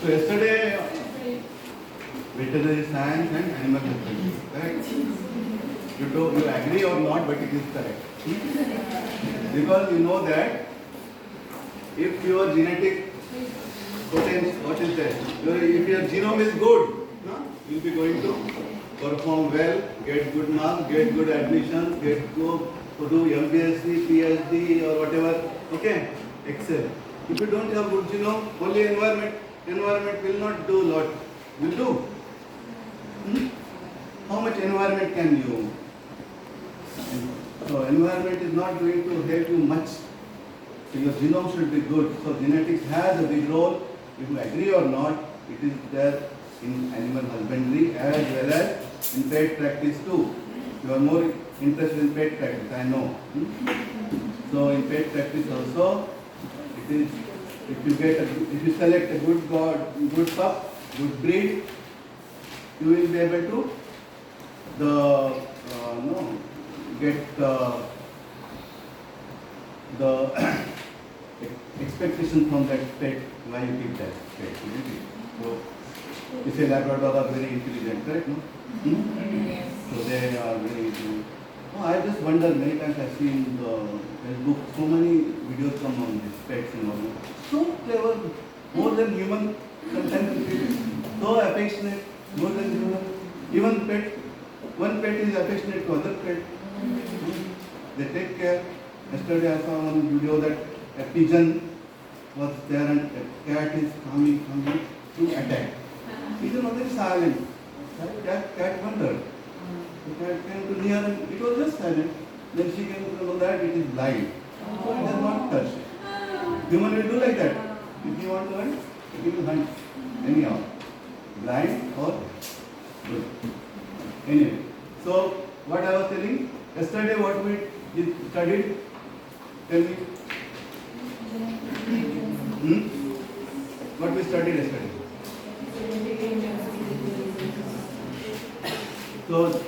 So yesterday, veterinary science and animal husbandry, correct? You agree or not, but it is correct. Because you know that if your genetic potential, what is that? If your genome is good, no? You'll be going to perform well, get good marks, get good admissions, go to do MPSC, PhD or whatever. Okay, excel. If you don't have good genome, only environment will not do lot. Will do. How much environment can you? So environment is not going to help you much. So your genome should be good. So genetics has a big role. If you agree or not, it is there in animal husbandry as well as in pet practice too. You are more interested in pet practice, I know. So in pet practice also, it is if you select a good pup, good breed, you will be able to get the expectation from that pet why you keep that pet. So you say Labrador are very intelligent, right? No? So they are very intelligent. Oh, I just wonder, many times I've seen the Facebook, so many videos come on these pets and all. So clever, more than human, sometimes so affectionate, more than human. Even pet, one pet is affectionate to other pet. They take care. Yesterday I saw one video that a pigeon was there and a cat is coming to attack. Pigeon was very silent. Cat wondered. The cat came to near and it was just silent. Then she came to know that it is blind. So it does not touch. Human will do like that. If you want to hunt, you will hunt anyhow. Blind or good. Anyway, so what I was telling, yesterday what we studied, tell me. What we studied yesterday? So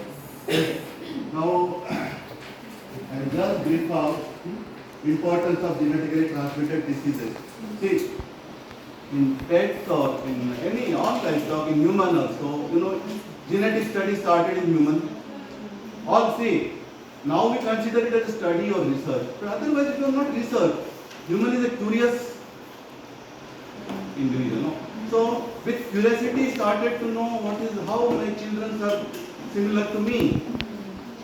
now I will just brief out importance of genetically transmitted diseases. See, in pets or in any all livestock, in human also, genetic study started in human. All see, now we consider it as a study or research. But otherwise it was not research. Human is a curious individual. No? So with curiosity started to know how my children are similar to me.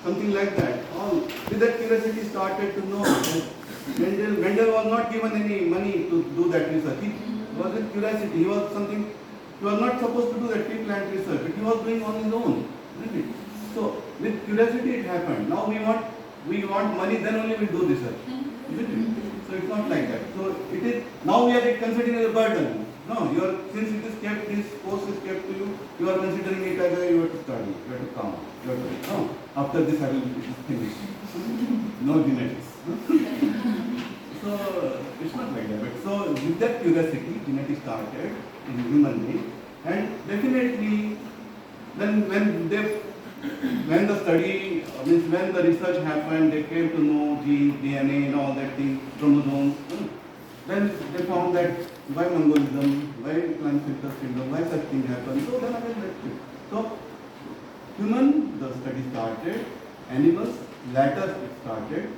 Something like that. With that curiosity started to know that Mendel was not given any money to do that research. He was with curiosity. He was not supposed to do that tree plant research, but he was doing on his own. Isn't it? So with curiosity it happened. Now we want money, then only we do research. Isn't it? So it's not like that. So it is now we are considering it as a burden. No, since it is kept, this course is kept to you, you are considering it as you have to study, you have to come, no. After this it is finished. No genetics. So it's not like that. But so with that curiosity, genetics started in human being, and definitely then when the study means when the research happened, they came to know genes, DNA, and all that thing, chromosomes. Then they found that why Mongolism, why Klinefelter syndrome, why such thing happened. So then again that's it. So human, the study started, animals, later it started.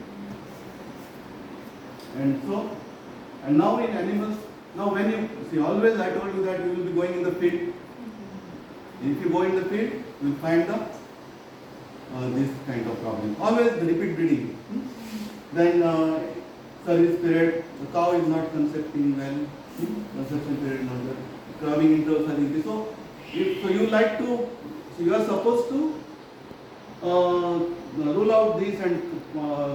And now in animals, now when you see, always I told you that you will be going in the field. If you go in the field, you will find this kind of problem. Always the repeat breeding. Then service period, the cow is not concepting well. Conception period not well. Calving intervals are increased. So you are supposed to rule out these and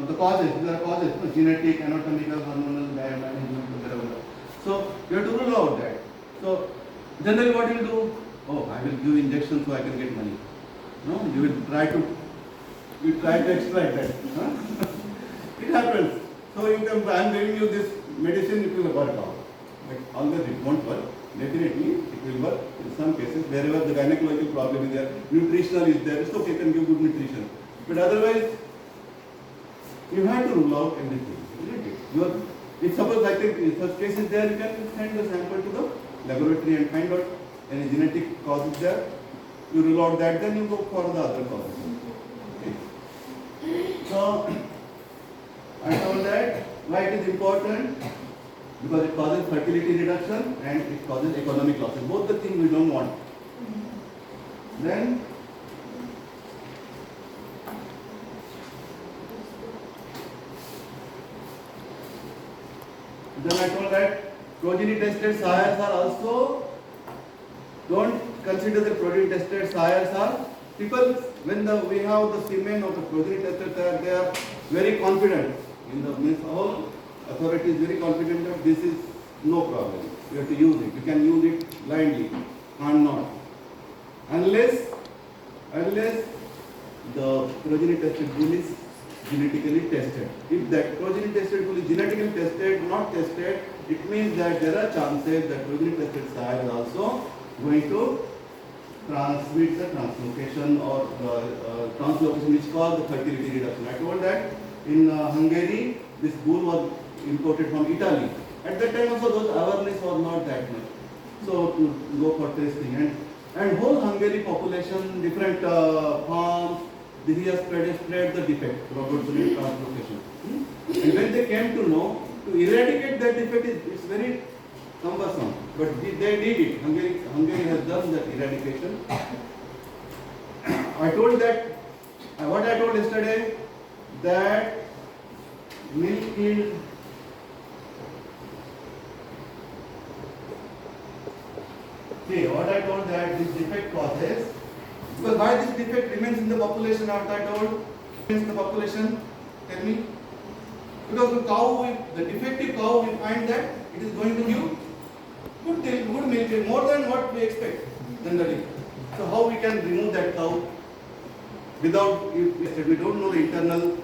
the causes. These are causes, genetic, anatomical, hormonal, diet management, whatever. So you have to rule out that. So generally what you do? Oh, I will give injections so I can get money. No, you will try to extract that. Huh? It happens. So I am giving you this medicine, it will work out. But always it won't work. Definitely it will work in some cases wherever the gynecological problem is there, nutritional is there, it's okay, you can give good nutrition. But otherwise, you have to rule out everything. Isn't it? If suppose I think if such case is there, you can send the sample to the laboratory and find out any genetic causes there. You rule out that, then you go for the other causes. Okay. So I told that why it is important, because it causes fertility reduction and it causes economic losses. Both the things we don't want. Then I told that progeny tested sires are also, don't consider the progeny tested sires are people, when we have the semen of the progeny tested sire, they are very confident in the means all authority is very confident that this is no problem. You have to use it. You can use it blindly, and not unless the progeny tested bull is genetically tested. If that progeny tested bull is genetically tested, not tested, it means that there are chances that progeny tested sire is also going to transmit the translocation or translocation, which causes the fertility reduction. I told that in Hungary, this bull was imported from Italy. At that time also those awareness was not that much. So to go for testing and whole Hungary population, different farms, he has spread the defect, robotic translocation. And when they came to know, to eradicate that defect is very cumbersome. But they did it. Hungary has done that eradication. I told that, what I told yesterday, that milk yield see, what I told that this defect causes, because why this defect remains in the population, what I told, remains in the population, tell me. Because the cow, the defective cow, we find that it is going to give good milk, more than what we expect generally. So how we can remove that cow without, if we don't know the internal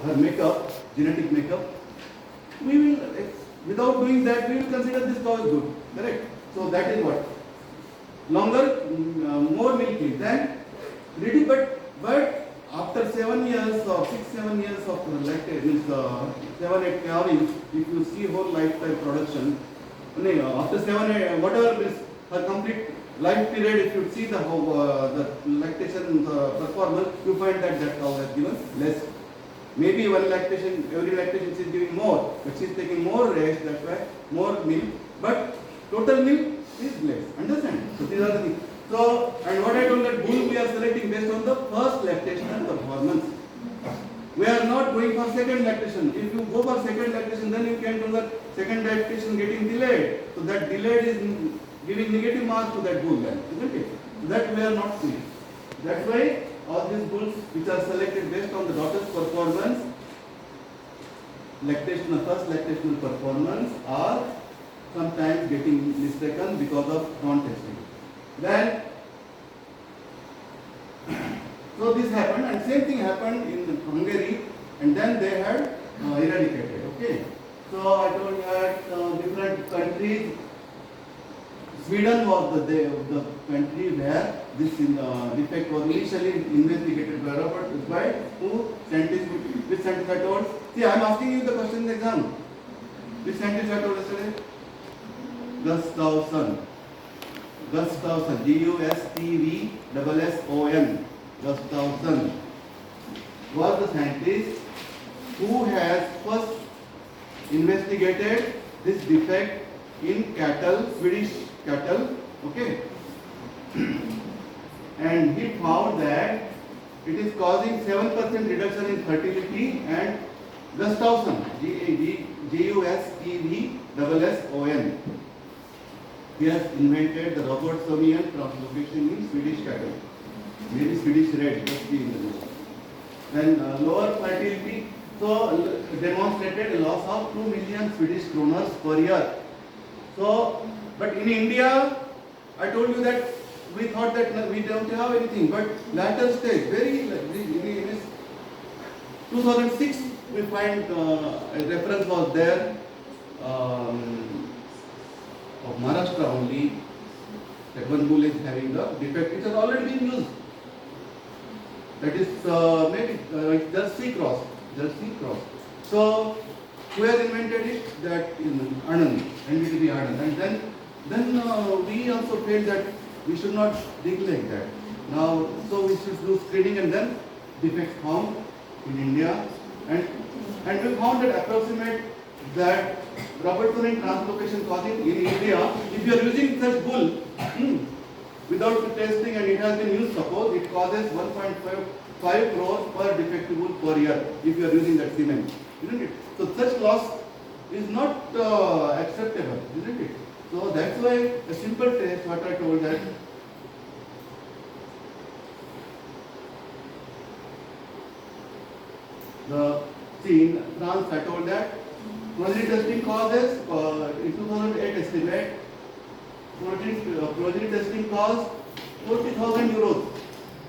her makeup, genetic makeup, we will, without doing that, we will consider this cow is good, correct? So that is what. Longer, more milky than ready, but after 7 years or 6-7 years of lactation, 7-8 calvings, if you see whole lifetime production, after 7-8, whatever is her complete life period, if you see the lactation performance, you find that cow has given less. Maybe every lactation she is giving more, but she is taking more rest, that's why more milk, but total milk is less. Understand? So these are the things. So, and what I told that bull we are selecting based on the first lactation performance. We are not going for second lactation. If you go for second lactation, then you can do that second lactation getting delayed. So that delayed is giving negative marks to that bull, then, isn't it? So that we are not seeing. That's why all these bulls which are selected based on the daughter's performance, first lactational performance, are sometimes getting mistaken because of non-testing. Then, so this happened, and same thing happened in Hungary, and then they had eradicated. Okay. So I told you that different countries. Sweden was the country where this defect was initially investigated by Robert, by who scientists, which scientist I told. See, I am asking you the question in the exam. Which scientist I told yesterday? Gustafsson, Gustafsson, Gustafsson was the scientist who has first investigated this defect in cattle, Swedish cattle, okay, and he found that it is causing 7% reduction in fertility, and Gustafsson, Gustafsson, he has invented the Robertsonian translocation in Swedish cattle, maybe Swedish red, just be in the list. Then lower fertility, so demonstrated a loss of 2 million Swedish kroners per year. So, but in India, I told you that we thought that we don't have anything, but later stage, very 2006, we find a reference was there of Maharashtra only, that one bull is having the defect. It has already been used. That is maybe Jersey cross. So Who has invented it? That Anand, NDTV Anand. And then we also felt that we should not neglect that. Now, so we should do screening and then defects found in India. And we found that approximate that Robertson translocation causing in India, if you are using such bull without testing and it has been used, suppose it causes 1.5 crores per defective bull per year if you are using that cement, isn't it? So such loss is not acceptable, isn't it? So that's why a simple test, what I told that in France, I told that progeny testing causes in 2008 estimate progeny testing cost 40,000 euros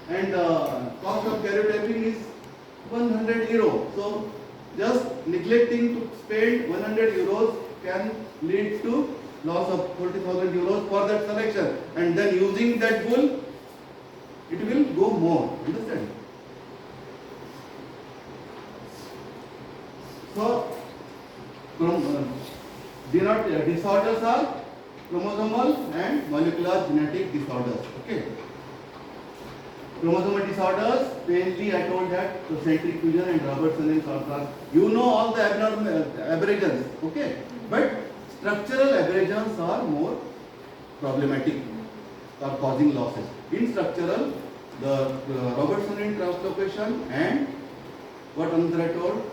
and cost of karyotyping is 100 euro. So just neglecting to spend 100 euros can lead to loss of 40,000 euros for that selection, and then using that bull it will go more. Understand? So, disorders are chromosomal and molecular genetic disorders. Okay. Chromosomal disorders, mainly I told that, so centric fusion and Robertson are, you know all the aberrations, okay? But structural aberrations are more problematic, are causing losses. In structural, the Robertson translocation and what another I told?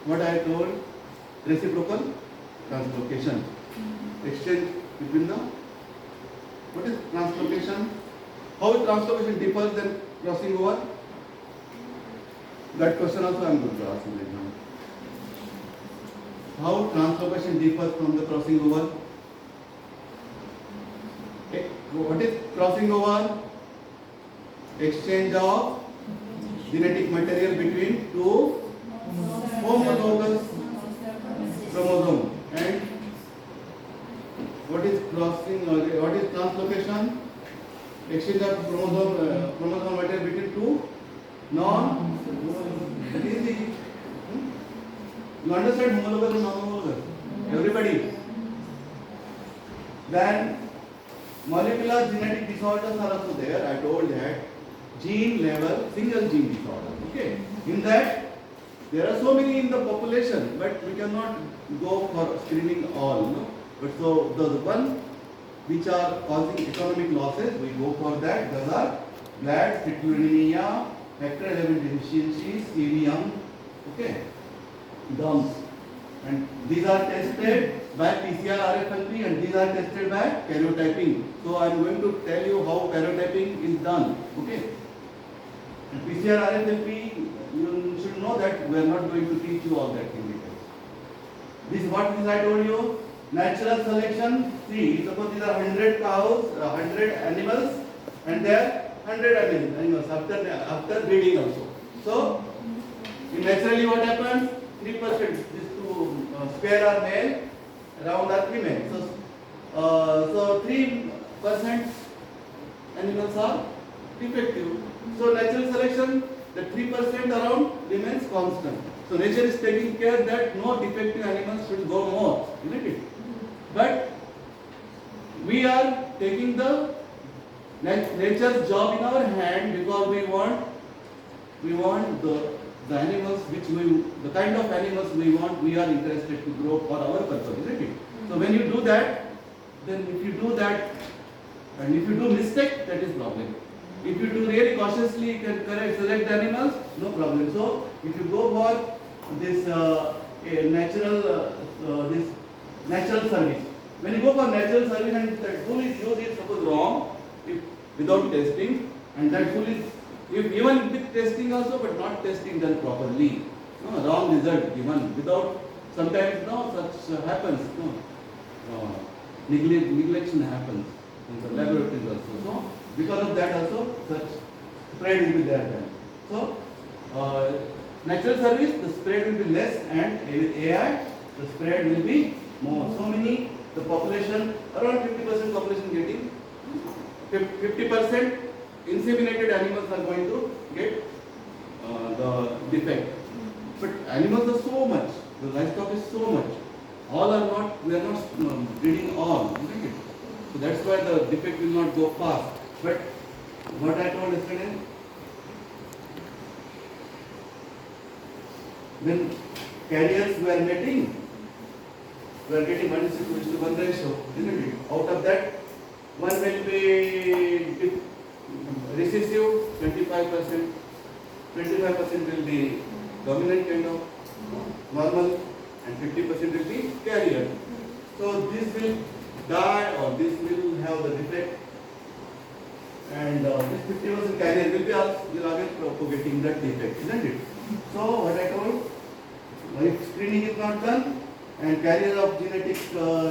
What I told? Reciprocal translocation. Exchange between the, what is translocation? How translocation differs than crossing over? That question also I am going to ask in the exam. How translocation differs from the crossing over? What is crossing over? Exchange of genetic material between two homologous chromosome. And what is crossing? What is translocation? Exchange of chromosome material between two non. Easy. You understand homologous and non-homologous? Everybody. Then molecular genetic disorders are also there. I told that gene level single gene disorder. Okay. In that there are so many in the population, but we cannot go for screening all. No? But so the one which are causing economic losses, we go for that. Those are blood, citrullinemia, factor 11 deficiency, celium, okay, gums. And these are tested by PCR RFLP and these are tested by karyotyping. So I am going to tell you how karyotyping is done. Okay. And PCR RFLP, you should know that we are not going to teach you all that in detail. This is what I told you. Natural selection. See, suppose these are 100 cows, 100 animals, and there are 100 animals after breeding also. So, naturally what happens? 3%. These two pair are male, around are female. So 3% animals are defective. So natural selection, the 3% around remains constant. So nature is taking care that no defective animals should go more, isn't it? But we are taking the nature's job in our hand because we want the animals which the kind of animals we want, we are interested to grow for our purpose, isn't it? So when you do that, then if you do that, and if you do mistake, that is problem. If you do really cautiously, can select the animals, no problem. So if you go for this natural service, when you go for natural service and that tool is used is suppose wrong, without testing, and that tool is even with testing also, but not testing done properly, wrong result given without. Sometimes such happens. Neglection happens in the laboratories also. So because of that also such spread will be there then. So natural service, the spread will be less, and with AI the spread will be more. So many, the population, around 50% population getting 50% inseminated animals are going to get the defect. But animals are so much. The livestock is so much. All are not. We are not breeding all, isn't it? So that's why the defect will not go fast. But what I told yesterday, when carriers were mating, we are getting 1:1 ratio, isn't it? Out of that, one will be recessive, 25%, 25% will be dominant kind of normal, and 50% will be carrier. So this will die or this will have the defect, and this 50% carrier will be again propagating that defect, isn't it? So what I told, if screening is not done and carrier of genetic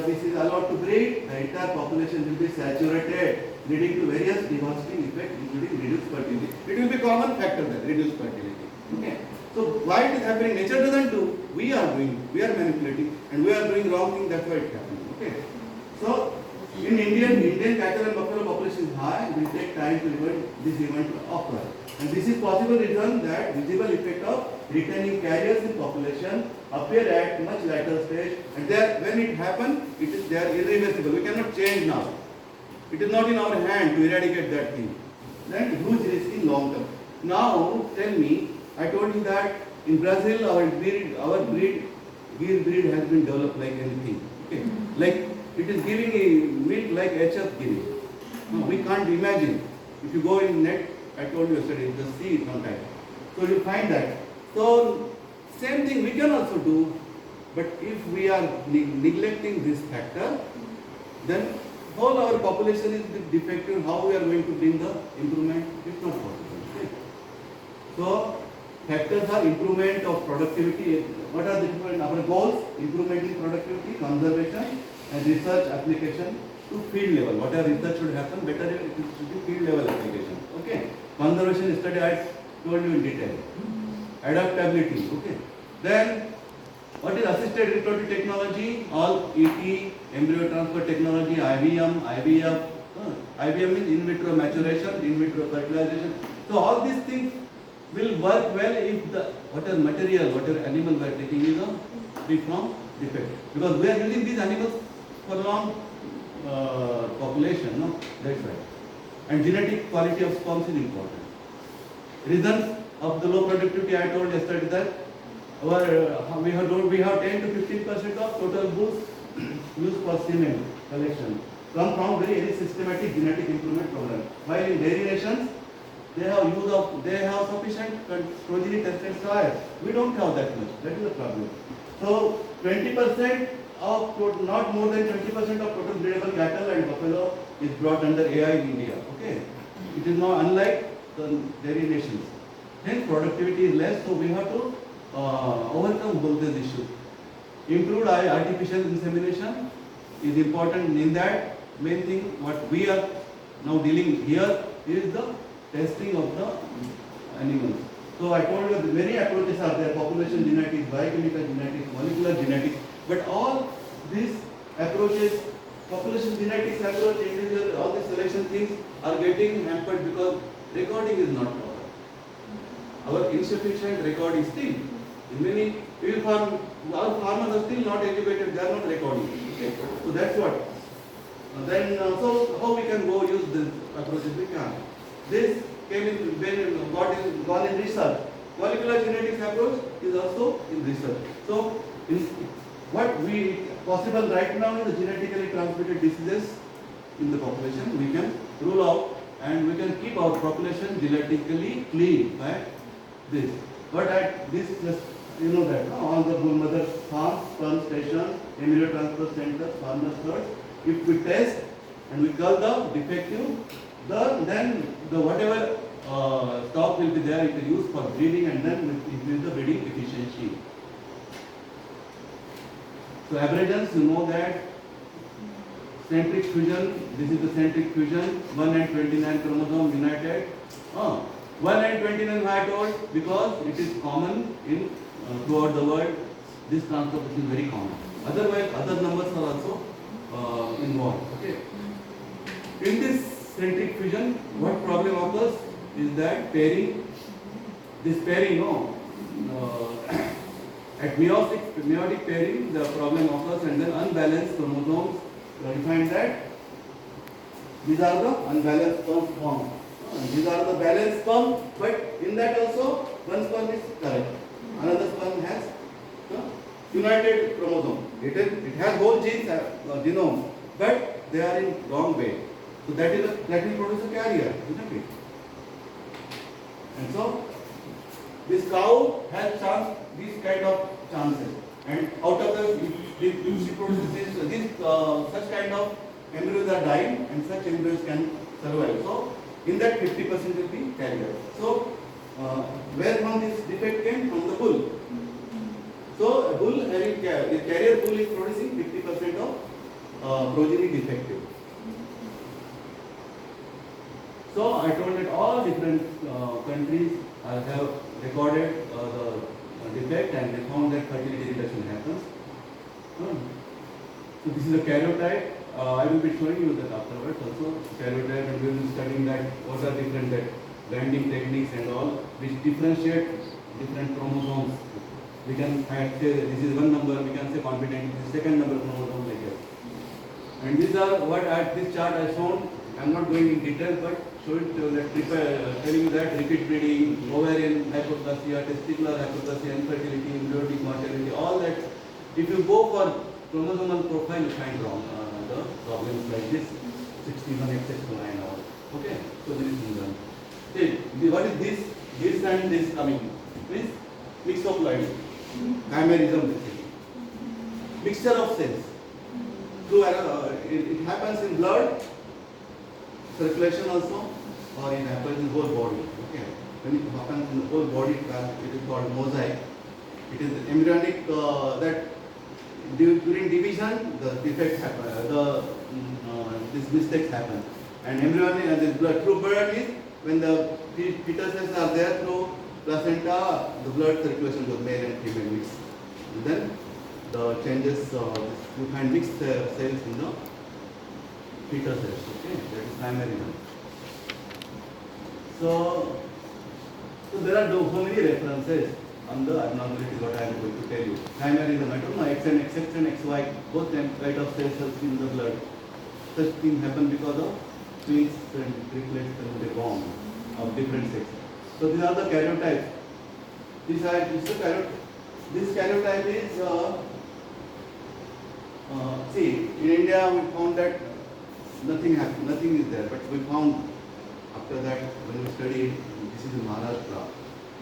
disease allowed to breed, the entire population will be saturated, leading to various devastating effects, including reduced fertility. It will be common factor that reduced fertility. Okay. So why it is happening? Nature doesn't do. We are doing. We are manipulating, and we are doing wrong thing. That's why it's happening. Okay. So in Indian cattle and buffalo population is high. It will take time to event this event to occur, and this is possible reason that visible effect of retaining carriers in population appear at much later stage, and when it happens, they are irreversible. We cannot change now. It is not in our hand to eradicate that thing. Then huge risk in long term. Now tell me, I told you that in Brazil our gear breed has been developed like anything. Okay, like it is giving a milk like HF giving. No, we can't imagine. If you go in net, I told you yesterday, just see it sometime. So you find that. So same thing we can also do, but if we are neglecting this factor, then whole our population is defective. How we are going to bring the improvement? It's not possible. Okay? So factors are improvement of productivity. What are the different our goals? Improvement in productivity, conservation, and research application to field level. Whatever research should happen, better it should be field level application. Okay. Conservation study I told you in detail. Adaptability. Okay. Then what is assisted reproductive technology? All ET, embryo transfer technology, IVM, IVF. IVM means in vitro maturation, in vitro fertilization. So all these things will work well if the whatever material, whatever animal we are taking is free from defect. Because we are using these animals for long population, no? That's right. And genetic quality of sperms is important. Reasons of the low productivity, I told yesterday that we have 10 to 15% of total bulls used for semen collection come from very systematic genetic improvement program. While in dairy nations, they have sufficient progeny tested soil. We don't have that much. That is the problem. So 20% of not more than 20% of total breedable cattle and buffalo is brought under AI in India. Okay, it is not unlike the dairy nations. Hence productivity is less. So we have to overcome both these issues. Improved artificial insemination is important. In that, main thing what we are now dealing here is the testing of the animals. So I told you that many approaches are there: population genetics, biochemical genetics, molecular genetics. But all these approaches, population genetics approach, individual, all these selection things are getting hampered because recording is not proper. Our insufficient recording still. In many our farmers are still not educated, they are not recording. Okay? So that's what. So how we can go use this approaches? We can. This came in gone in research. Molecular genetics approach is also in research. So what we possible right now in the genetically transmitted diseases in the population, we can rule out and we can keep our population genetically clean by this. But at this, just you know that all the bull mother farms, sperm stations, embryo transfer centers, farmers herds, if we test and we call the defective, then the whatever stock will be there, it is used for breeding and then increase the breeding efficiency. So aberrations, you know that centric fusion, this is the centric fusion, 1 and 29 chromosome united. 1 and 29 I told because it is common in throughout the world. This transformation is very common. Otherwise, other numbers are also involved. Okay. In this centric fusion, what problem occurs is that pairing, At meiotic pairing, the problem occurs, and then unbalanced chromosomes. You find that these are the unbalanced sperm formed. These are the balanced sperm, but in that also one sperm is correct. Another sperm has the united chromosome. It has whole genes, genome, but they are in wrong way. So that will produce a carrier, isn't it? And so this cow has these kind of chances, and out of if she produces such kind of embryos are dying, and such embryos can survive. So in that 50% will be carrier. So where from this defect came? From the bull. So a bull having a carrier bull is producing 50% of progeny defective. So I told that all different countries have recorded the defect, and they found that fertility reduction happens. So this is a karyotype. I will be showing you that afterwards also. Karyotype, and we will be studying that what are different binding techniques and all which differentiate different chromosomes. We can say this is one number, we can say confidently this is second number chromosome like that. And these are what at this chart I shown. I am not going in detail, but show it telling you that repeat breeding, ovarian hypoplasia, testicular hypoplasia, infertility, embryonic mortality, all that. If you go for chromosomal profile, you find wrong the problems like this, 61 XX and all. Okay, so this is one. See, what is this? This and this coming. Means mixoploidy, chimerism, mixture of cells. So it happens in blood circulation also, or it happens in whole body. Okay, when it happens in the whole body, it is called mosaic. It is embryonic that during division the defects happen, these mistakes happen, and embryonic and this blood true birth is when the fetuses are there through placenta, the blood circulation goes male and female mix. And then the changes, you find mixed cells in the fetuses. Okay, that is chimerism. So there are so many references on the abnormality what I am going to tell you. Chimerism, I don't know, XN, XX, XY, both types of cells in the blood. Such things happen because of twins and triplets and they form of different sexes. So these are the karyotypes. This karyotype is, see, in India we found that nothing happened, nothing is there, but we found after that when we studied, this is in Maharashtra.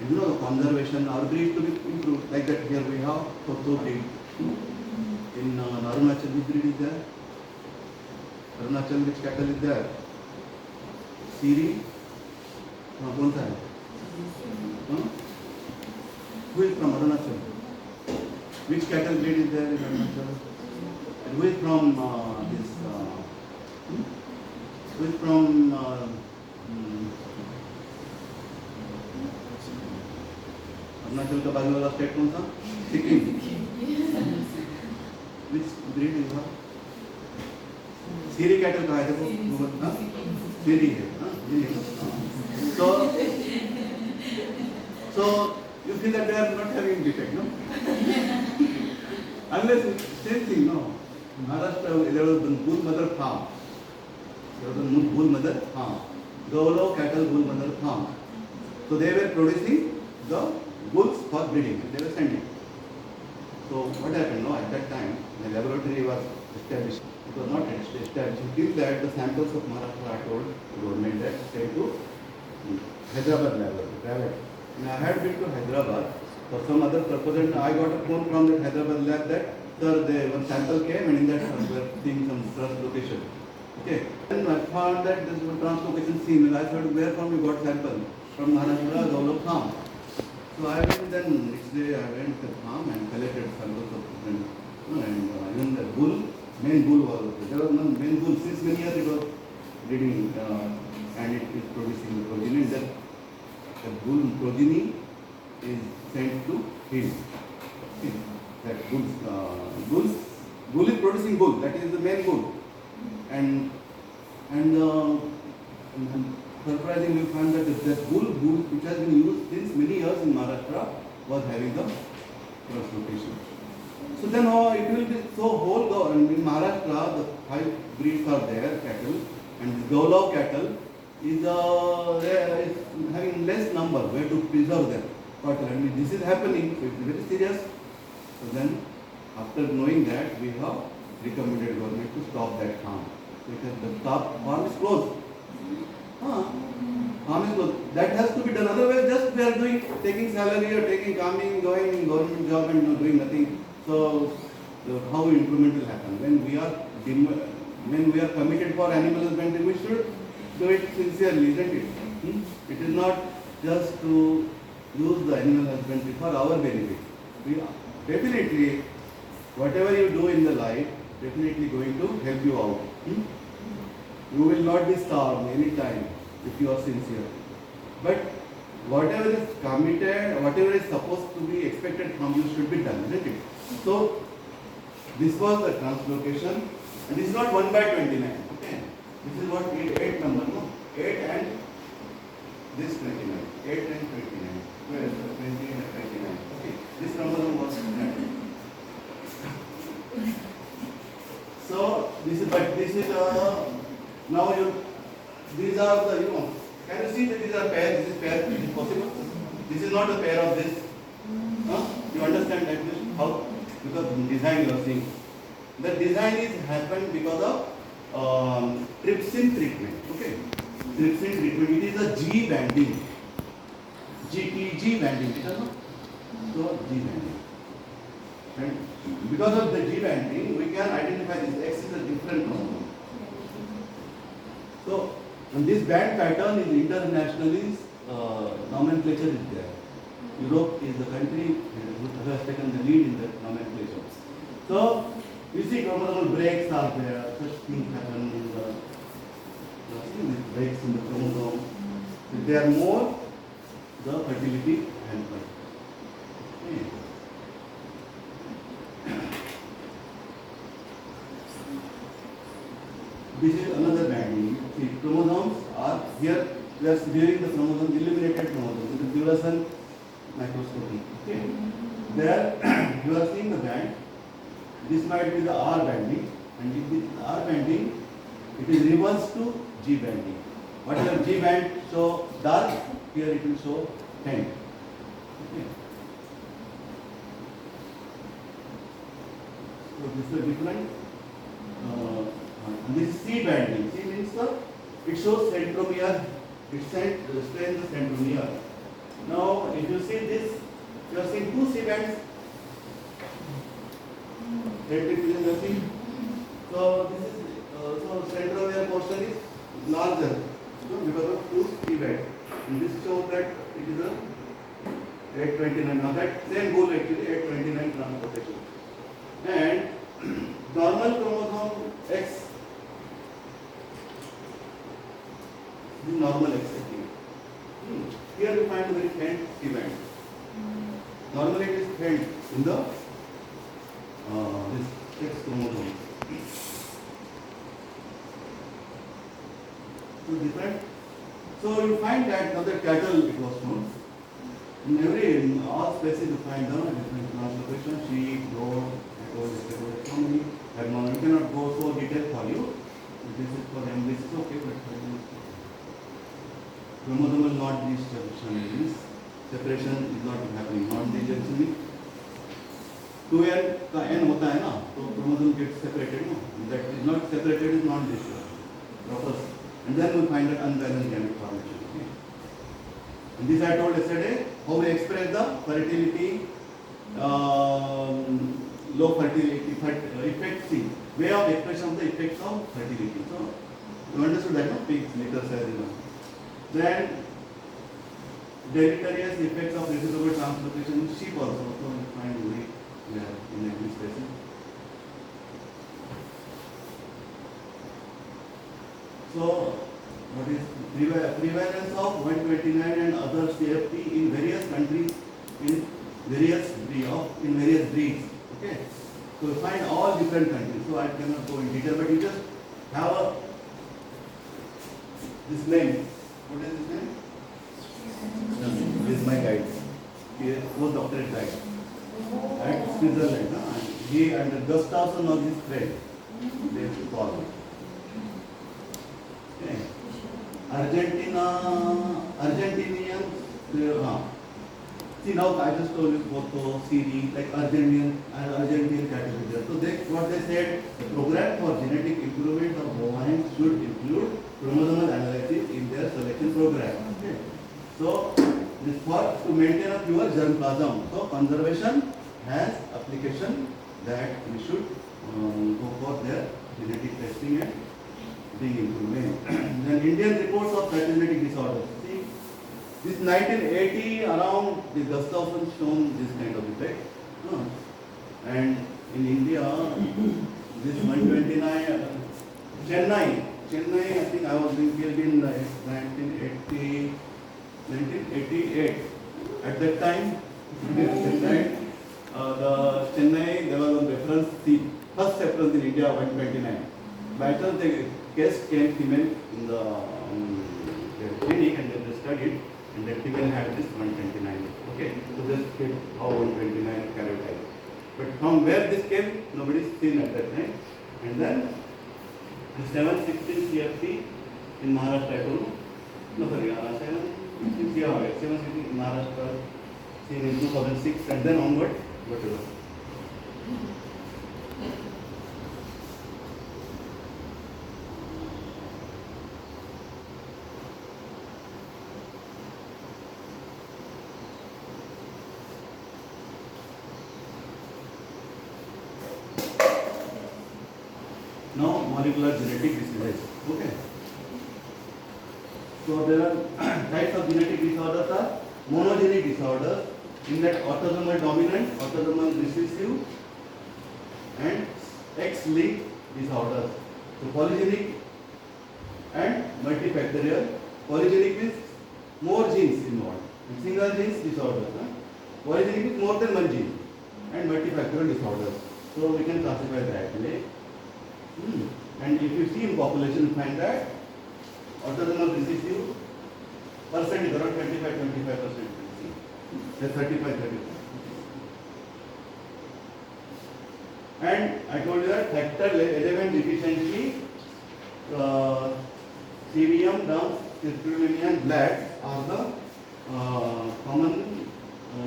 And you know the conservation, our breed to be improved, like that here we have Toto breed. In Arunachal, which breed is there? Arunachal, which cattle is there? Siri? कौन सा है? Who is from Arunachal? Which cattle breed is there in Arunachal? And who is from this? Who is from Arunachal का बाजू वाला state कौन सा? Sikkim. Which breed is that? Siri cattle कहाँ है देखो? Siri है. So you feel that they are not having defect, no? Unless same thing, no. In Maharashtra there was a bull mother farm. There was a bull mother farm. Gaulo cattle bull mother farm. So they were producing the bulls for breeding. They were sending. So what happened? No, at that time the laboratory was established. It was not established. Till that the samples of Maharashtra are told the government that sent to Hyderabad laboratory. And I had been to Hyderabad for some other purpose, and I got a phone from that Hyderabad lab that sir, one sample came and in that we were seeing some translocation. Okay. Then I found that this was translocation seen, and I said, where from you got sample? From Maharashtra, Gaulo farm. So I went then next day I went to the farm and collected samples of different, and even the bull, main bull was there was one main bull since many years it was breeding and it is producing the progeny. That the bull progeny is sent to him. Okay. That bull is producing bull. That is the main bull, and surprisingly, we found that the bull which has been used since many years in Maharashtra was having the translocation. So then it will be so whole in Maharashtra the 5 breeds are there cattle, and the Gaulav cattle is having less number. We have to preserve them. And this is happening, so it's very serious. So then after knowing that, we have recommended government to stop that farm. Because the farm is closed. Farm is closed. That has to be done. Otherwise, just we are taking salary or coming, going government job and doing nothing. So how improvement will happen? When we are committed for animal husbandry, we should do it sincerely, isn't it? It is not just to use the animal husbandry for our benefit. We definitely, whatever you do in the life, definitely going to help you out. You will not be starved any time if you are sincere. But whatever is committed, whatever is supposed to be expected from you should be done, isn't it? So this was the translocation, and this is not 1 by 29. Okay, this is what 8 number, no? 8 and this 29. 8 and 29. Where is the 20 and 29? Okay, this number was that. So this is now these are the can you see that these are pairs? This is pair. Is it possible? This is not a pair of this. You understand that how? Because design you are seeing. The design is happened because of trypsin treatment. Okay, trypsin treatment. It is a G banding. G banding. So G banding. And because of the G banding, we can identify this X is a different chromosome. So, and this band pattern is internationally nomenclature is there. Europe is the country that has taken the lead in the nomenclature. So, you see chromosomal breaks are there, such things happen in the breaks in the chromosome. If they are more, the fertility hampered. Okay. This is another banding. See, chromosomes are here. We are viewing the chromosomes, eliminated chromosomes. It is fluorescent microscopy. Okay. There you are seeing the band. This might be the R banding, and if this is R banding, it is reversed to G banding. Whatever G band show dark, here it will show faint. Okay. So this is different. This is C banding. C means it shows centromere. It strains the centromere. Now, if you see this, you are seeing two C bands. So this is so centromere portion is larger because of two C bands. And this shows that it is a 829. Now that same goal actually 829 transportation. And normal chromosome X. This is normal X actually. Here we find a very faint event. Normally it is faint in the this X chromosome. So different. So you find that now the cattle it was known. In all species you find different translocation, sheep, goat, so many abnormal. You cannot go so detailed for you. This is for them, this is okay, but chromosomal not distribution. Separation is not happening. Not distribution. 2n का n होता है ना, तो chromosome gets separated, no? That is not separated is not distribution. And then we find that unbalanced gamete formation. Okay? And this I told yesterday. How we express the fertility, low fertility effect. See, way of expression of the effects of fertility. So you understood that, no? Pigs, litter, cells. Then deleterious effects of reciprocal translocation in sheep also. So we find very in every species. So what is prevalence of 129 and other CFT in various countries in various breeds. Okay. So we find all different countries. So I cannot go in detail, but you just have this name. What is this name? This is my guide. Here, post-doctorate guide. Switzerland. He and Gustafsson was his friend. They call him. Okay. Argentinian. See now I just told you Porto, Syria, like Argentinian category. So what they said, the program for genetic improvement of bovines should include chromosomal analysis in their selection program. Okay. So this for to maintain a pure germplasm. So conservation has application that we should go for their genetic testing and being improvement. Then Indian reports of cytogenetic disorders. See, this 1980 around the Gustafsson shown this kind of effect. And in India, this 129 Chennai, I think I was being killed in 1988. At that time, the Chennai, there was a reference, the first reference in India 129. By chance, the case came female in the clinic and they studied, and the female had this 129. Okay, so this came how 129 karyotype. But from where this came, nobody seen at that time. And then the 716 CFP in Maharashtra, I told you. No, sorry, 716 in Maharashtra, seen in 2006, and then onward, whatever. Now, molecular genetic disorders. Okay. So there are types of genetic disorders are monogenic disorders, in that autosomal dominant, autosomal recessive, and X-linked disorders. So polygenic and multifactorial. Polygenic means more genes involved. And single genes disorders. Polygenic means more than one gene, and multifactorial disorders. So we can classify that way. And if you see in population, you find that autosomal recessive percent is around 25%. That's 35. And I told you that factor 11 deficiency, CVM, DUMS, citrullinemia, and BLAT are the common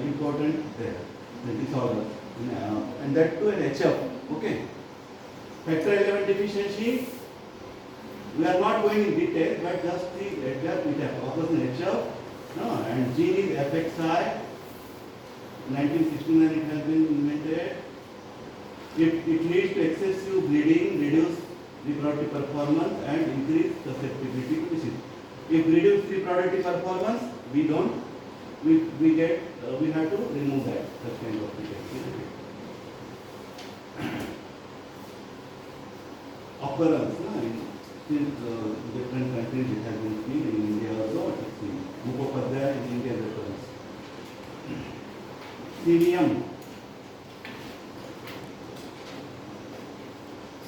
important there, the disorders, and that too an HF. Okay. Factor 11 deficiency, we are not going in detail, but just the HF, occurs in HF, and gene is FXI. 1969 it has been invented. It leads to excessive bleeding, reduced reproductive performance, and increased susceptibility to disease. If reduced reproductive performance, we have to remove that such kind of defect. Occurrence in different countries, it has been seen in India also. It is seen. Mukhopadhyay in India reference. CVM.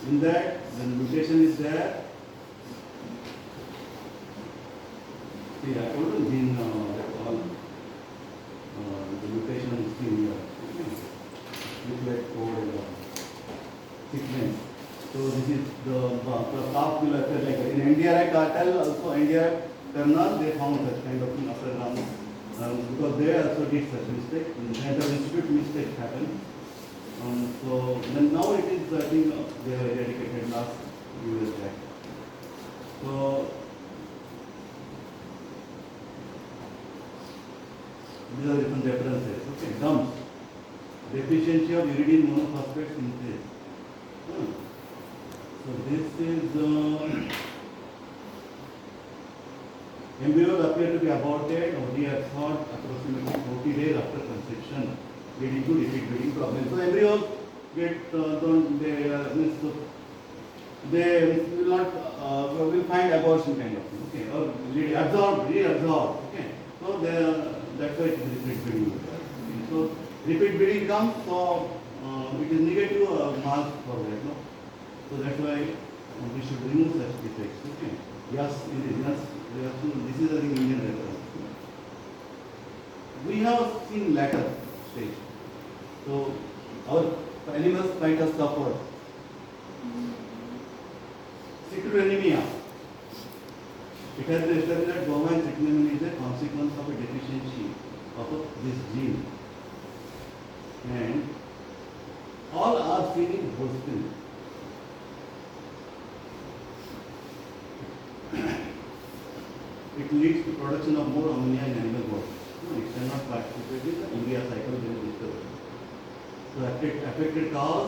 In that, the mutation is there. See, I told you gene, all the mutation is seen here. Nucleic code and sequence. So this is the path will appear like in NDRI cartel, also NDRI kernel, they found such kind of thing after round. Because they also did such mistake, and the institute mistake happened. So then now it is, I think they were eradicated last few years back. So these are different references. Okay, DUMS, deficiency of uridine monophosphate synthase. So this is embryos appear to be aborted or reabsorbed approximately 40 days after conception, leading to repeat breeding problems. So embryos get they will not will find abortion kind of thing. Okay, or reabsorb. Okay, so that's why it is repeat breeding. Okay. So repeat breeding comes, so it is negative mark for that. No? So that's why we should remove such defects. Okay. Yes, it is. Yes, this is the Indian reference. We have seen later stage. So Our animals might have suffered. Citrullinemia. It has been established that bovine citrullinemia is a consequence of a deficiency of this gene. And all are seen in Holstein. It leads to production of more ammonia in animal body. No, it cannot participate in the urea cycle when it is disturbed. So affected cows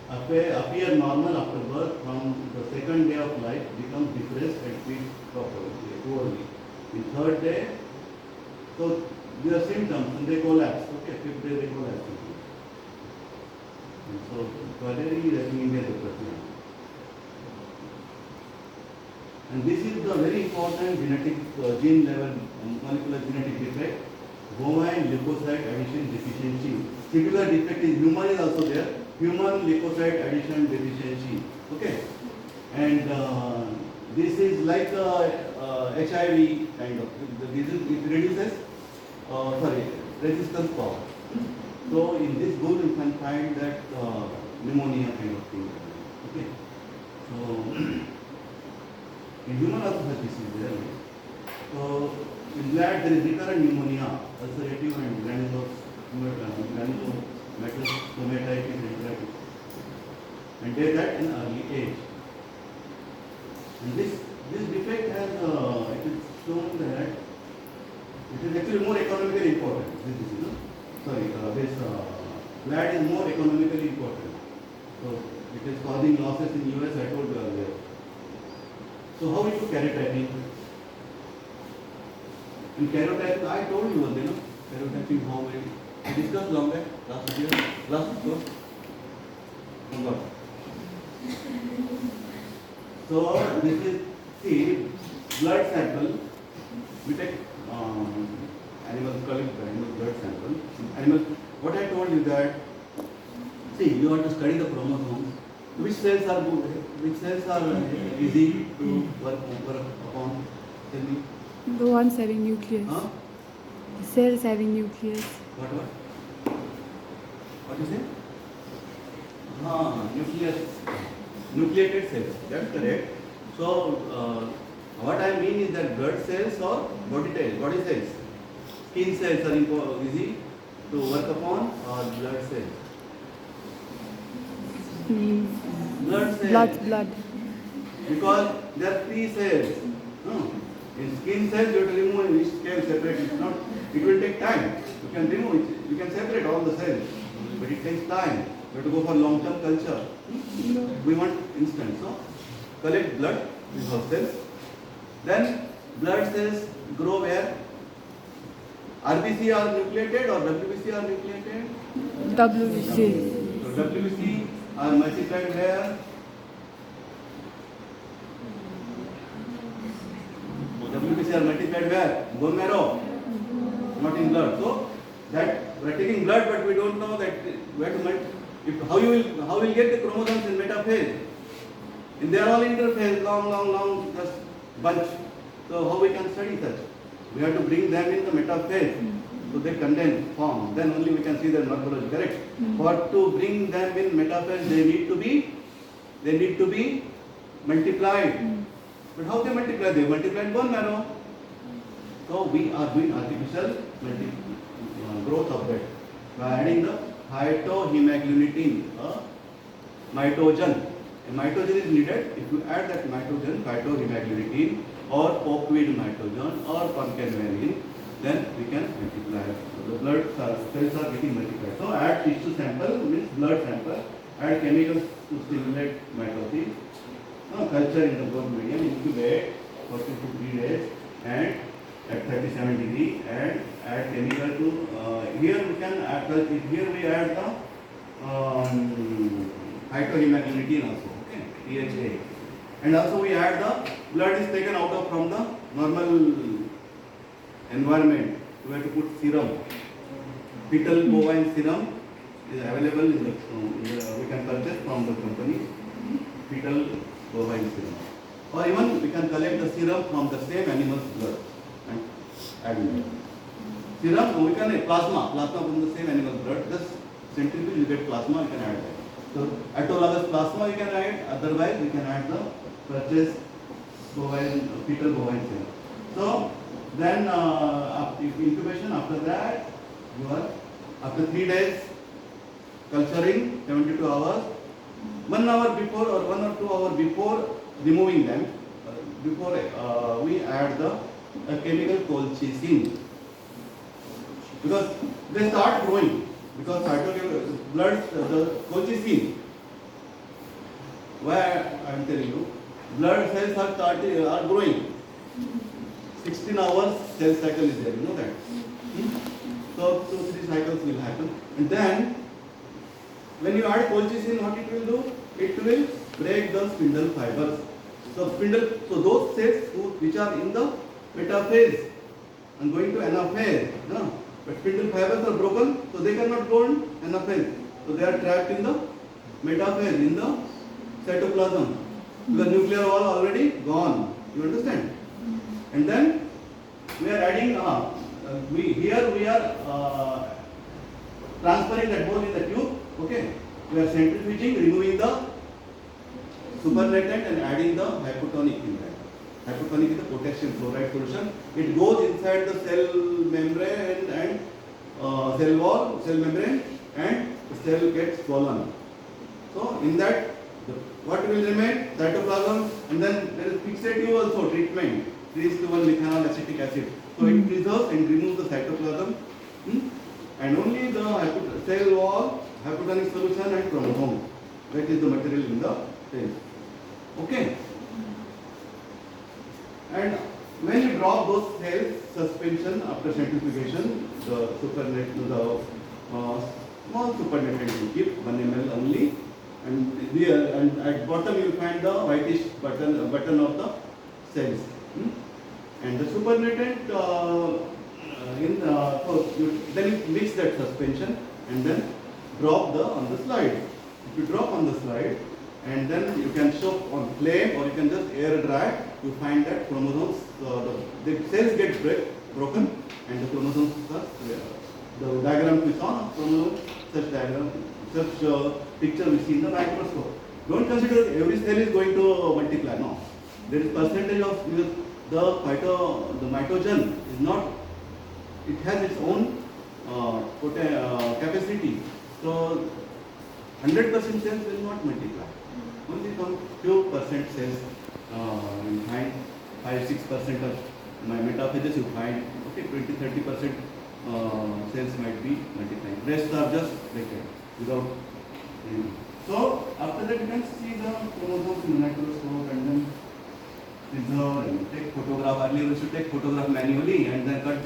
appear normal after birth. From the second day of life becomes depressed and feed properly, poorly. In third day, so there are symptoms and they collapse. Okay, fifth day they collapse. And so calorie recommended the person. And this is the very important genetic gene level molecular genetic defect, bovine leukocyte addition deficiency. Similar defect is human is also there. Human leukocyte addition deficiency. Okay, and this is like HIV kind of. It reduces resistance power. So in this group you can find that pneumonia kind of thing. Okay, so. In human also such disease there. So in that there is recurrent pneumonia, ulcerative and granulomatosis, enteritis, and death at an early age. And this defect has it is shown that it is actually more economically important. This disease, no? Sorry, this blood is more economically important. So it is causing losses in US. I told you earlier. So how we do karyotyping? In karyotyping, I told you only, no? Karyotyping how we discussed long back, last year, last course. So this is, see, blood sample. We take animal blood sample. What I told you that, see, you have to study the chromosomes. Which cells are good? Which cells are easy to work upon? Tell me. The ones having nucleus. Huh? The cells having nucleus. What? What is it? Nucleus. Nucleated cells. That's correct. So, what I mean is that blood cells or body cells? Skin cells are easy to work upon or blood cells? Blood cells. Blood. Because there are 3 cells. In skin cells, you have to remove each cell separately. It will take time. You can remove it. You can separate all the cells, but it takes time. You have to go for long-term culture. We want instant. So, collect blood with our cells. Then blood cells grow where? RBC are nucleated or WBC are nucleated? WBC. So WBC are multiplied where? WBC are multiplied where? Bone marrow, not in blood. So that we are taking blood, but we don't know that where to how will get the chromosomes in metaphase? And they are all interphase, long, just bunch. So how we can study such? We have to bring them in the metaphase. So they condense, form. Then only we can see their morphology. Correct? For to bring them in metaphase, they need to be multiplied. But how they multiply? They multiply in bone marrow. So we are doing artificial growth of that by adding the phytohemagglutinin, mitogen. A mitogen is needed. If you add that mitogen, phytohemagglutinin, or oakweed mitogen, or pumpkin vanillin, then we can multiply. So the blood cells are getting multiplied. So add tissue sample means blood sample. Add chemicals to stimulate mitosis. Culture in the growth medium, incubate for 2 to 3 days, and at 37 degree, and add chemical to here we can add here we add the phytohemagglutinin also. Okay, PHA, and also we add the blood is taken out of from the normal environment. We have to put serum. Fetal bovine serum is available in the we can purchase from the company. Fetal bovine serum, or even we can collect the serum from the same animal's blood and add it. Serum we can plasma from the same animal's blood. Just centrifuge, you get plasma, you can add that. So autologous plasma you can add, otherwise you can add the purchased bovine, fetal bovine cell. So then after incubation, after that you are, after 3 days culturing 72 hours, 1 hour before or 1 or 2 hours before removing them, before we add the chemical colchicine, because they start growing, because blood, the colchicine, why I am telling you, blood cells are growing. 16 hours cell cycle is there, you know that. So 2-3 cycles will happen, and then when you add colchicine, what it will do? It will break the spindle fibers. So those cells which are in the metaphase and going to anaphase, no? But spindle fibers are broken, so they cannot go in anaphase. So they are trapped in the metaphase, in the cytoplasm. The nuclear wall already gone. You understand? And then we are adding, we are transferring that bone in the tube. Okay, we are centrifuging, removing the supernatant and adding the hypotonic in that. Hypotonic is the potassium chloride solution. It goes inside the cell membrane and cell wall, cell membrane, and the cell gets swollen. So in that, what will remain? Cytoplasm, and then there is fixative also treatment, 3:1 methanol acetic acid. So it preserves and removes the cytoplasm, and only the cell wall, hypotonic solution and chromosome. That is the material in the cell. Okay. And when you drop those cells, suspension after centrifugation, the small supernatant you keep 1 ml only, and at bottom you find the whitish button of the cells. And the supernatant then you mix that suspension and then drop on the slide. If you drop on the slide, and then you can show on flame, or you can just air dry, you find that chromosomes, the cells get broken, and the chromosomes are the diagram we saw, chromosomes, such picture we see in the microscope. Don't consider every cell is going to multiply. No, there is percentage of the mitogen is not. It has its own capacity. So 100% cells will not multiply. Only some few percent cells you find, 5-6% of my metaphases you find, okay, 20-30% cells might be multiplying. Rest are just naked without anything. So after that you can see the chromosomes in microscope and then preserve and take photograph. Earlier we should take photograph manually and then cut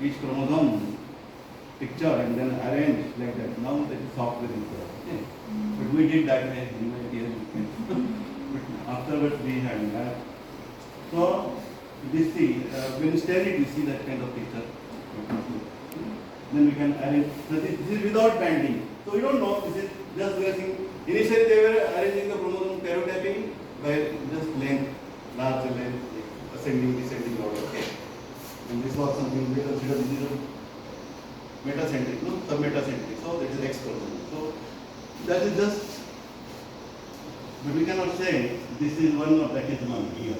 each chromosome picture and then arrange like that. Now that is software is there. Okay. But we did that way in my years. But afterwards we had that. So this see, when you stare it, you see that kind of picture. Then we can arrange. This is without banding. So we don't know. This is just guessing. Initially they were arranging the chromosome karyotyping by just length, large length, ascending, descending order. Okay. And this was something we consider metacentric, no? Submetacentric. So that is X chromosome. So that is just, but we cannot say this is one or that is one here.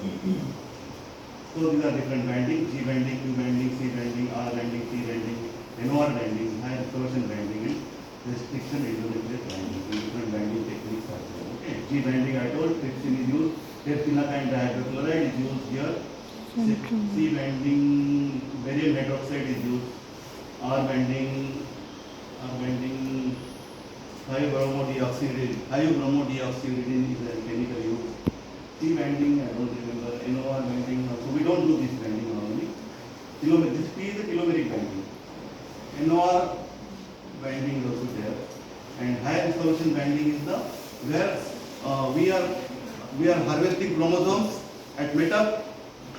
So these are different banding, G banding, Q banding, C banding, R banding, T banding, NOR banding, high resolution banding, and restriction isonucleate banding. Different banding techniques are there. Okay. G banding I told, trypsin is used, here phenytoin dihydrochloride is used here. C banding, barium hydroxide is used. R banding, hyobromodioxyuridine is a chemical use. C banding, I don't remember. NOR banding, so we don't do this banding normally. This P is the telomeric banding. NOR banding is also there. And high resolution banding is the where we are harvesting chromosomes at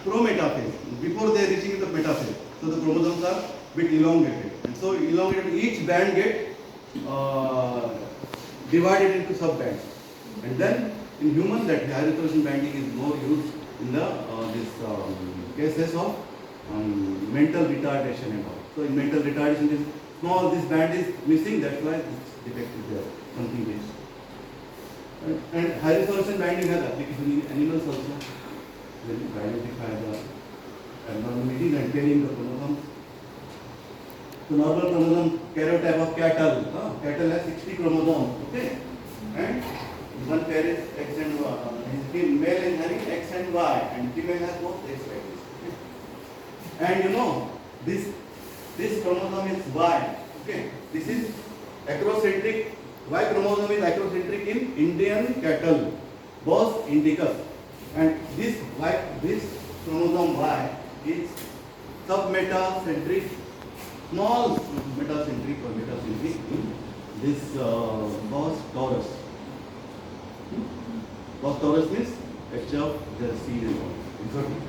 prometaphase before they are reaching the metaphase. So the chromosomes are bit elongated, and so elongated, each band get divided into sub-bands, and then in human that high resolution banding is more used in the cases of mental retardation and all. So in mental retardation, this small, this band is missing, that's why this defect is there, something is. And high resolution binding has application in animals also. When you identify the abnormalities and telling the chromosomes. So normal chromosome karyotype of cattle. Cattle has 60 chromosomes, okay? And one pair is X and Y. Male is having X and Y, and female has both X like this. Okay? And you know, this chromosome is Y. Okay? This is acrocentric. Y chromosome is acrocentric in Indian cattle, Bos indicus. And this chromosome Y is submetacentric, small metacentric or metacentric in this Bos taurus. Bos taurus means HF, Jersey and exotic.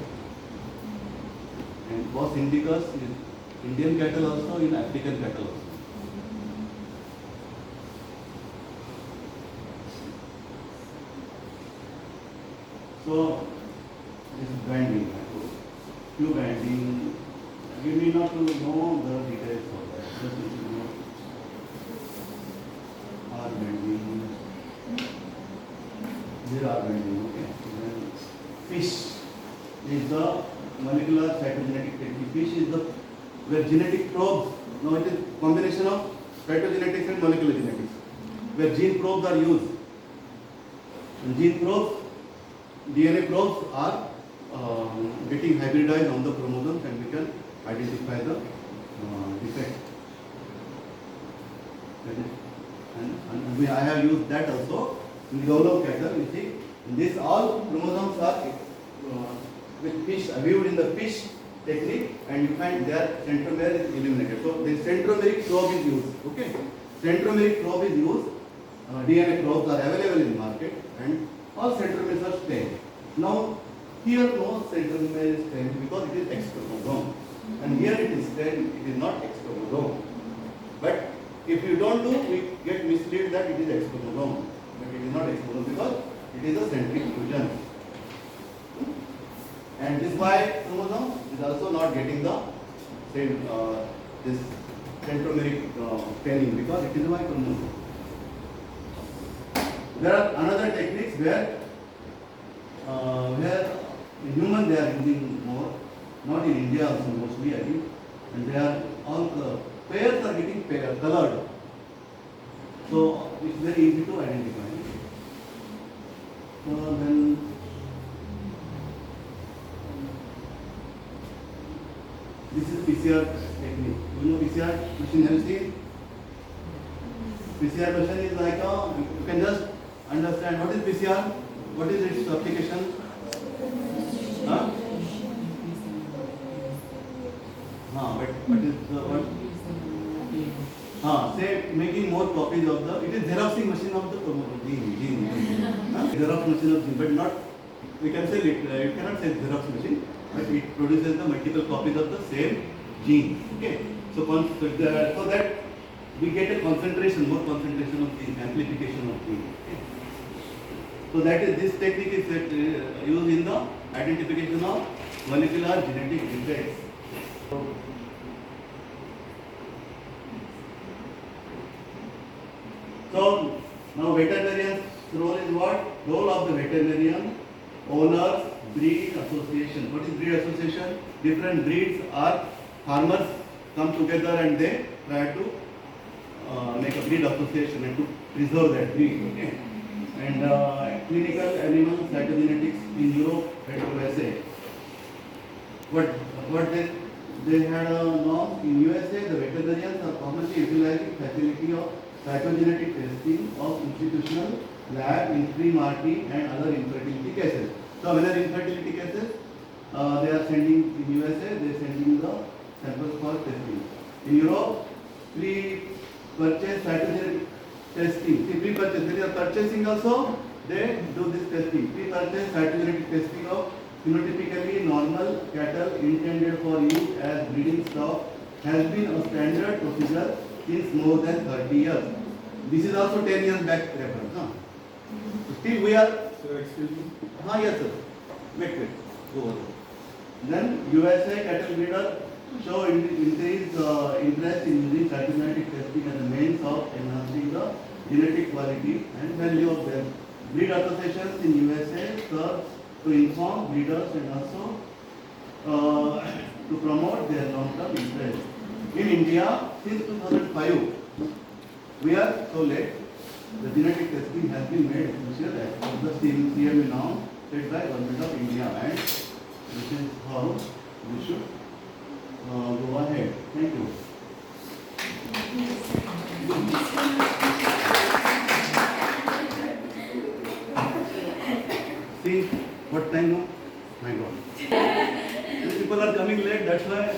And Bos indicus is Indian cattle also, in African cattle also. So this is banding. Few banding. You need not to know the details of that. Just need to know R banding. Here R banding. Okay. Then fish is the molecular cytogenetic technique. Fish is the where genetic probes. Now it is combination of cytogenetics and molecular genetics, where gene probes are used. And gene probes, DNA probes are getting hybridized on the chromosomes, and we can identify the defect. I have used that also in the Gaulam cattle. You see, these all chromosomes are with fish viewed in the fish technique, and you find their centromere is eliminated. So the centromeric probe is used. Okay, centromeric probe is used. DNA probes are available in the market, and all centromeres are stained. Now, here no centromere is stained because it is X chromosome, and here it is stained, it is not X chromosome. But if you don't do, we get misled that it is X chromosome, but it is not X chromosome because it is a centric fusion. And this Y chromosome is also not getting the same this centromeric staining because it is a Y chromosome. There are another techniques where in human they are using more, not in India also mostly I think, and they are all pairs are getting colored, so it's very easy to identify. So then this is PCR technique. You know PCR machine, have you seen? PCR machine is like you can just understand what is PCR, what is its application. Huh? But what is the what? Say making more copies of the. It is xeroxing machine of the gene. Xerox machine of gene, but not. We can say it cannot say xerox machine, but it produces the multiple copies of the same gene. Okay. So that we get a concentration, more concentration of gene, amplification of gene. Okay. So that is this technique is used in the identification of molecular genetic defects. So now veterinarian's role is what? Role of the veterinarian, owners, breed association. What is breed association? Different breeds are farmers come together and they try to make a breed association and to preserve that breed. Okay. And clinical animal cytogenetics in Europe and USA. What they had a norm in USA. The veterinarians are commonly utilizing facility of cytogenetic testing of institutional lab in pre-Marty and other infertility cases. So whenever infertility cases, they are sending in USA, they are sending the samples for testing. In Europe, pre-purchase cytogenetic testing. See, pre-purchase, when you are purchasing also, they do this testing. Pre-purchase cytogenetic testing of phenotypically normal cattle intended for use as breeding stock has been a standard procedure since more than 30 years. This is also 10 years back reference. Still we are. Sir, excuse me. Yes sir. Wait. Go over. Then USA cattle breeder show increased interest in using cytogenetic testing as a means of enhancing the genetic quality and value of them. Breed associations in USA serve to inform breeders and also to promote their long-term interest. In India, since 2005, we are so late. The genetic testing has been made official as per the CMA now set by Government of India, and this is how we should go ahead. Thank you. See what time now? My God. People are coming late, that's why